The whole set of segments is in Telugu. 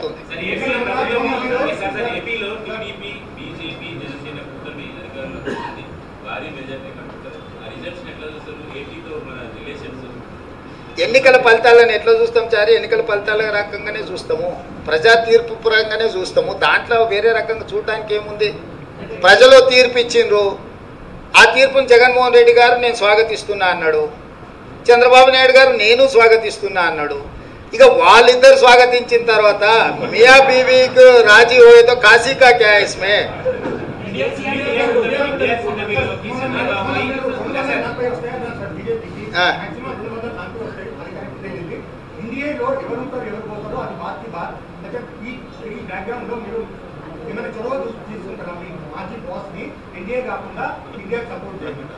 పడుతుంది. ఎన్నికల ఫలితాలను ఎట్లా చూస్తాం చారి? ఎన్నికల ఫలితాల రకంగానే చూస్తాము, ప్రజా తీర్పు పరంగానే చూస్తాము. దాంట్లో వేరే రకంగా చూడడానికి ఏముంది? ప్రజలు తీర్పు ఇచ్చిండ్రు, ఆ తీర్పును జగన్మోహన్ రెడ్డి గారు నేను స్వాగతిస్తున్నా అన్నాడు, చంద్రబాబు నాయుడు గారు నేను స్వాగతిస్తున్నా అన్నాడు. ఇక వాళ్ళిద్దరు స్వాగతించిన తర్వాత మియా బీవీకి రాజీ హోయేతో కాశీ కా క్యా ఇస్మే?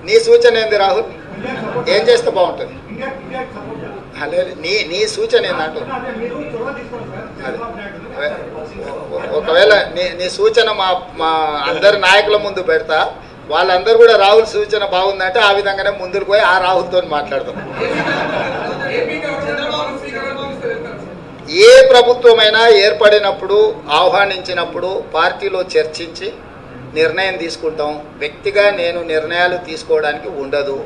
నీ సూచన ఏంది రాహుల్? ఏం చేస్తే బాగుంటుంది? నీ సూచన ఏందంటూ? ఒకవేళ నీ సూచన మా అందరి నాయకుల ముందు పెడతా, వాళ్ళందరూ కూడా రాహుల్ సూచన బాగుందంటే ఆ విధంగానే ముందుకు పోయి ఆ రాహుల్తో మాట్లాడతాం. ఏ ప్రభుత్వమైనా ఏర్పడినప్పుడు, ఆహ్వానించినప్పుడు పార్టీలో చర్చించి నిర్ణయం తీసుకుంటాం. వ్యక్తిగా నేను నిర్ణయాలు తీసుకోవడానికి ఉండదు.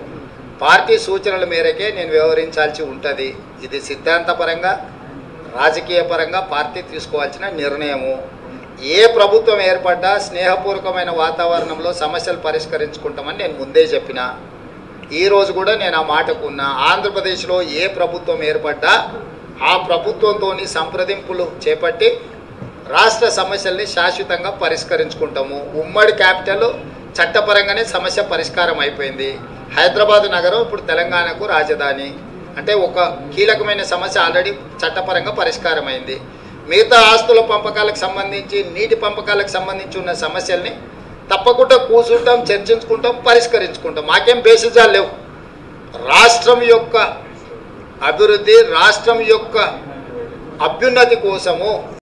పార్టీ సూచనల మేరకే నేను వ్యవహరించాల్సి ఉంటుంది. ఇది సిద్ధాంతపరంగా, రాజకీయ పరంగా పార్టీ తీసుకోవాల్సిన నిర్ణయము. ఏ ప్రభుత్వం ఏర్పడ్డా స్నేహపూర్వకమైన వాతావరణంలో సమస్యలు పరిష్కరించుకుంటామని నేను ముందే చెప్పిన. ఈరోజు కూడా నేను ఆ మాటకున్నా. ఆంధ్రప్రదేశ్లో ఏ ప్రభుత్వం ఏర్పడ్డా ఆ ప్రభుత్వంతో సంప్రదింపులు చేపట్టి రాష్ట్ర సమస్యల్ని శాశ్వతంగా పరిష్కరించుకుంటాము. ఉమ్మడి క్యాపిటల్ చట్టపరంగానే సమస్య పరిష్కారం అయిపోయింది. హైదరాబాద్ నగరం ఇప్పుడు తెలంగాణకు రాజధాని అంటే ఒక కీలకమైన సమస్య ఆల్రెడీ చట్టపరంగా పరిష్కారం అయింది. మిగతా ఆస్తుల పంపకాలకు సంబంధించి, నీటి పంపకాలకు సంబంధించి ఉన్న సమస్యల్ని తప్పకుండా కూర్చుంటాం, చర్చించుకుంటాం, పరిష్కరించుకుంటాం. మాకేం బేసిజాలు లేవు. రాష్ట్రం యొక్క అభివృద్ధి, రాష్ట్రం యొక్క అభ్యున్నతి కోసము